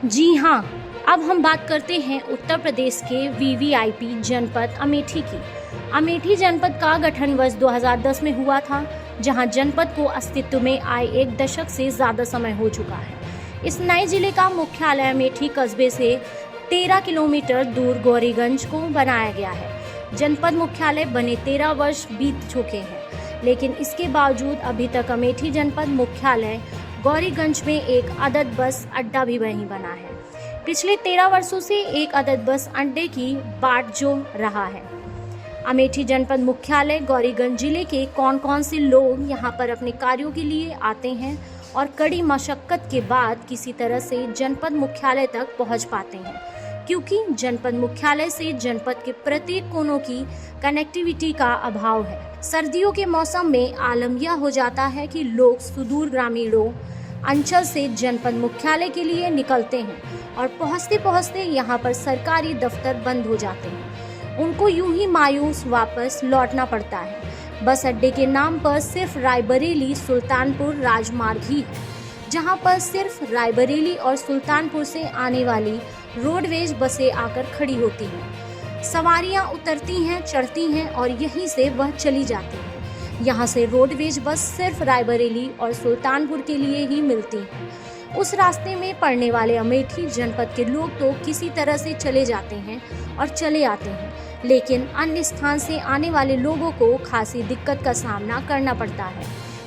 जी हाँ, अब हम बात करते हैं उत्तर प्रदेश के वीवीआईपी जनपद अमेठी की। अमेठी जनपद का गठन वर्ष 2010 में हुआ था, जहां जनपद को अस्तित्व में आए एक दशक से ज़्यादा समय हो चुका है। इस नए जिले का मुख्यालय अमेठी कस्बे से 13 किलोमीटर दूर गौरीगंज को बनाया गया है। जनपद मुख्यालय बने 13 वर्ष बीत चुके हैं, लेकिन इसके बावजूद अभी तक अमेठी जनपद मुख्यालय गौरीगंज में एक अदद बस अड्डा भी नहीं बना है। पिछले 13 वर्षों से एक अदद बस अड्डे की बाट जो रहा है। अमेठी जनपद मुख्यालय गौरीगंज जिले के कौन कौन से लोग यहाँ पर अपने कार्यों के लिए आते हैं और कड़ी मशक्कत के बाद किसी तरह से जनपद मुख्यालय तक पहुँच पाते हैं, क्योंकि जनपद मुख्यालय से जनपद के प्रत्येक कोनों की कनेक्टिविटी का अभाव है। सर्दियों के मौसम में आलम यह हो जाता है कि लोग सुदूर ग्रामीणों अंचल से जनपद मुख्यालय के लिए निकलते हैं और पहुंचते पहुंचते यहां पर सरकारी दफ्तर बंद हो जाते हैं। उनको यूं ही मायूस वापस लौटना पड़ता है। बस अड्डे के नाम पर सिर्फ रायबरेली सुल्तानपुर राजमार्ग ही है, जहां पर सिर्फ रायबरेली और सुल्तानपुर से आने वाली रोडवेज बसें आकर खड़ी होती हैं। सवारियां उतरती हैं, चढ़ती हैं और यहीं से वह चली जाती हैं। यहाँ से रोडवेज बस सिर्फ रायबरेली और सुल्तानपुर के लिए ही मिलती है। उस रास्ते में पड़ने वाले अमेठी जनपद के लोग तो किसी तरह से चले जाते हैं और चले आते हैं, लेकिन अन्य स्थान से आने वाले लोगों को खासी दिक्कत का सामना करना पड़ता है।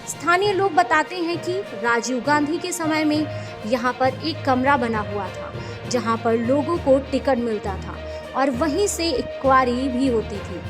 स्थानीय लोग बताते हैं कि राजीव गांधी के समय में यहाँ पर एक कमरा बना हुआ था, जहाँ पर लोगों को टिकट मिलता था और वहीं से इंक्वायरी भी होती थी,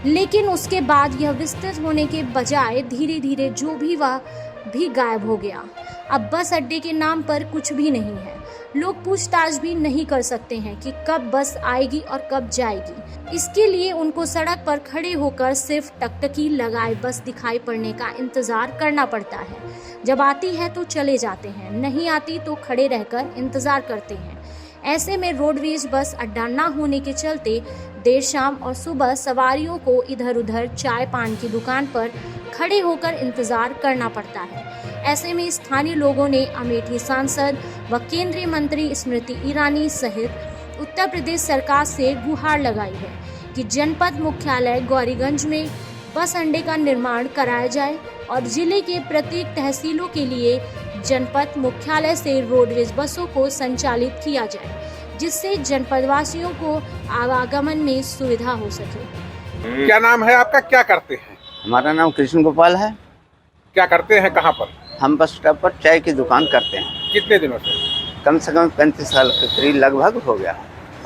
लेकिन उसके बाद यह विस्तृत होने के बजाय धीरे धीरे जो भी वह भी गायब हो गया। अब बस अड्डे के नाम पर कुछ भी नहीं है। लोग पूछताछ भी नहीं कर सकते हैं कि कब बस आएगी और कब जाएगी। इसके लिए उनको सड़क पर खड़े होकर सिर्फ टकटकी लगाए बस दिखाई पड़ने का इंतजार करना पड़ता है। जब आती है तो चले जाते हैं, नहीं आती तो खड़े रहकर इंतजार करते हैं। ऐसे में रोडवेज बस अड्डा ना होने के चलते देर शाम और सुबह सवारियों को इधर उधर चाय पान की दुकान पर खड़े होकर इंतजार करना पड़ता है। ऐसे में स्थानीय लोगों ने अमेठी सांसद व केंद्रीय मंत्री स्मृति ईरानी सहित उत्तर प्रदेश सरकार से गुहार लगाई है कि जनपद मुख्यालय गौरीगंज में बस अड्डे का निर्माण कराया जाए और जिले के प्रत्येक तहसीलों के लिए जनपद मुख्यालय से रोडवेज बसों को संचालित किया जाए, जिससे जनपद वासियों को आवागमन में सुविधा हो सके। क्या नाम है आपका, क्या करते हैं? हमारा नाम कृष्ण गोपाल है। क्या करते हैं, कहाँ पर? हम बस स्टॉप पर चाय की दुकान करते हैं। कितने दिनों से? कम से कम 35 साल के करीब लगभग हो गया।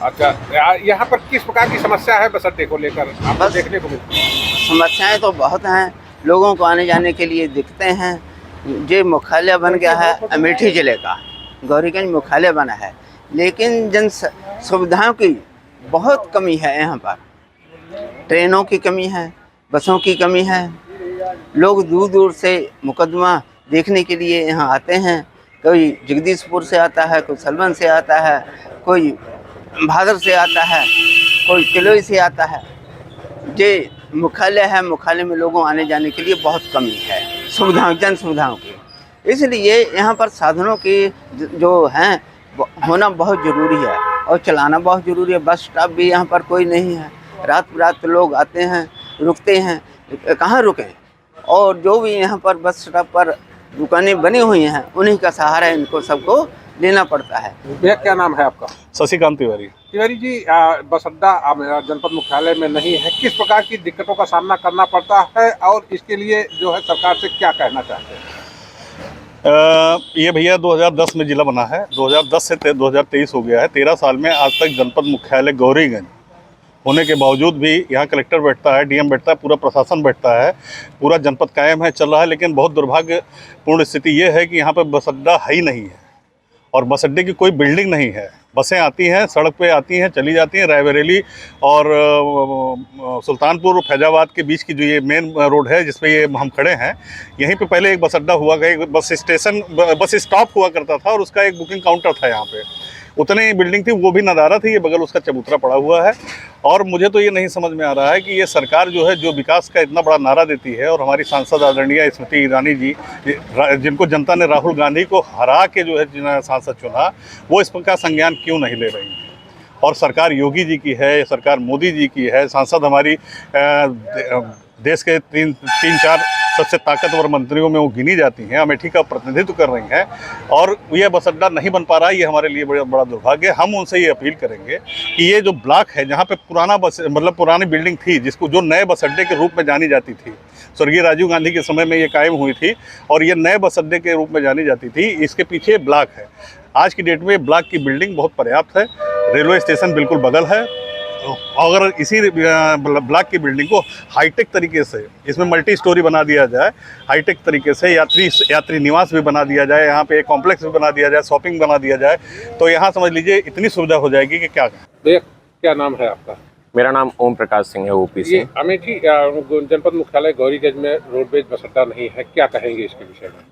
अच्छा, यहाँ पर किस प्रकार की समस्या है बस अड्डे को लेकर आपको देखने को मिलती है? समस्याएं तो बहुत हैं, लोगों को आने जाने के लिए दिखते हैं। ये मुख्यालय बन गया है अमेठी ज़िले का, गौरीगंज मुख्यालय बना है, लेकिन जन सुविधाओं की बहुत कमी है। यहाँ पर ट्रेनों की कमी है, बसों की कमी है। लोग दूर दूर से मुकदमा देखने के लिए यहाँ आते हैं। कोई जगदीशपुर से आता है, कोई सलवन से आता है, कोई भादर से आता है, कोई तिलोई से आता है। ये मुख्यालय है, मुख्यालय में लोगों आने जाने के लिए बहुत कमी है, सुविधाओं, जन सुविधाओं की। इसलिए यहाँ पर साधनों की जो हैं होना बहुत ज़रूरी है और चलाना बहुत ज़रूरी है। बस स्टॉप भी यहाँ पर कोई नहीं है। रात रात लोग आते हैं, रुकते हैं, कहाँ रुकें। और जो भी यहाँ पर बस स्टॉप पर दुकानें बनी हुई हैं, उन्हीं का सहारा इनको सबको लेना पड़ता है। भैया, क्या नाम है आपका? शशिकांत तिवारी। तिवारी जी, बस अड्डा जनपद मुख्यालय में नहीं है, किस प्रकार की दिक्कतों का सामना करना पड़ता है और इसके लिए जो है सरकार से क्या कहना चाहते हैं? ये भैया 2010 में जिला बना है। 2010 से 2023 हो गया है। 13 साल में आज तक जनपद मुख्यालय गौरीगंज होने के बावजूद भी यहाँ कलेक्टर बैठता है, डीएम बैठता है, पूरा प्रशासन बैठता है, पूरा जनपद कायम है, चल रहा है। लेकिन बहुत दुर्भाग्यपूर्ण स्थिति ये है कि यहाँ पर बस अड्डा है ही नहीं है और बस अड्डे की कोई बिल्डिंग नहीं है। बसें आती हैं, सड़क पे आती हैं, चली जाती हैं। रायबरेली और सुल्तानपुर फैजाबाद के बीच की जो ये मेन रोड है जिस पे ये हम खड़े हैं, यहीं पे पहले एक बस अड्डा हुआ, एक बस स्टेशन, बस स्टॉप हुआ करता था और उसका एक बुकिंग काउंटर था यहाँ पे। उतनी बिल्डिंग थी, वो भी नदारा थी, ये बगल उसका चबूतरा पड़ा हुआ है। और मुझे तो ये नहीं समझ में आ रहा है कि ये सरकार जो है, जो विकास का इतना बड़ा नारा देती है, और हमारी सांसद आदरणीय स्मृति ईरानी जी, जिनको जनता ने राहुल गांधी को हरा के जो है सांसद चुना, वो इस का संज्ञान क्यों नहीं ले रही है। और सरकार योगी जी की है, सरकार मोदी जी की है, सांसद हमारी देश के तीन चार सबसे ताकतवर मंत्रियों में वो गिनी जाती हैं, अमेठी का प्रतिनिधित्व कर रही हैं, और यह बस अड्डा नहीं बन पा रहा है। ये हमारे लिए बड़ा दुर्भाग्य है। हम उनसे ये अपील करेंगे कि ये जो ब्लॉक है, जहाँ पे पुराना बस मतलब पुरानी बिल्डिंग थी, जिसको जो नए बस अड्डे के रूप में जानी जाती थी, स्वर्गीय राजीव गांधी के समय में ये कायम हुई थी, और ये नए बस अड्डे के रूप में जानी जाती थी। इसके पीछे ब्लॉक है। आज की डेट में ब्लॉक की बिल्डिंग बहुत पर्याप्त है, रेलवे स्टेशन बिल्कुल बगल है। अगर इसी ब्लॉक की बिल्डिंग को हाईटेक तरीके से, इसमें मल्टी स्टोरी बना दिया जाए, हाईटेक तरीके से यात्री निवास भी बना दिया जाए, यहाँ पे एक कॉम्प्लेक्स भी बना दिया जाए, शॉपिंग बना दिया जाए, तो यहाँ समझ लीजिए इतनी सुविधा हो जाएगी कि क्या। भैया क्या नाम है आपका? मेरा नाम ओम प्रकाश सिंह है, ओपी से। ये अमेठी जनपद मुख्यालय गौरीगंज में रोडवेज बस अड्डा नहीं है, क्या कहेंगे इसके विषय में?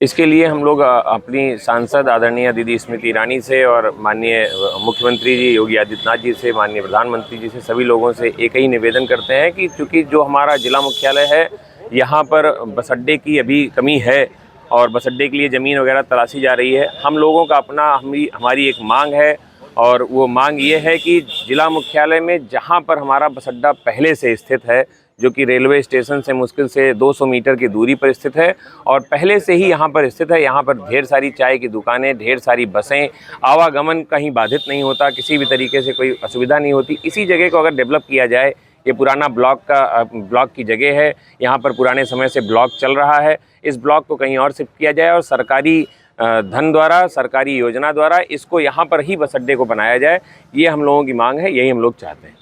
इसके लिए हम लोग अपनी सांसद आदरणीय दीदी स्मृति ईरानी से और माननीय मुख्यमंत्री जी योगी आदित्यनाथ जी से, माननीय प्रधानमंत्री जी से, सभी लोगों से एक ही निवेदन करते हैं कि चूँकि जो हमारा जिला मुख्यालय है, यहाँ पर बस अड्डे की अभी कमी है और बस अड्डे के लिए ज़मीन वगैरह तलाशी जा रही है। हम लोगों का अपना हमारी एक मांग है, और वो मांग ये है कि जिला मुख्यालय में जहाँ पर हमारा बस अड्डा पहले से स्थित है, जो कि रेलवे स्टेशन से मुश्किल से 200 मीटर की दूरी पर स्थित है, और पहले से ही यहाँ पर स्थित है, यहाँ पर ढेर सारी चाय की दुकानें, ढेर सारी बसें, आवागमन कहीं बाधित नहीं होता, किसी भी तरीके से कोई असुविधा नहीं होती। इसी जगह को अगर डेवलप किया जाए, ये पुराना ब्लॉक की जगह है, यहाँ पर पुराने समय से ब्लॉक चल रहा है, इस ब्लॉक को कहीं और शिफ्ट किया जाए और सरकारी धन द्वारा, सरकारी योजना द्वारा इसको यहाँ पर ही बस अड्डे को बनाया जाए। ये हम लोगों की मांग है, यही हम लोग चाहते हैं।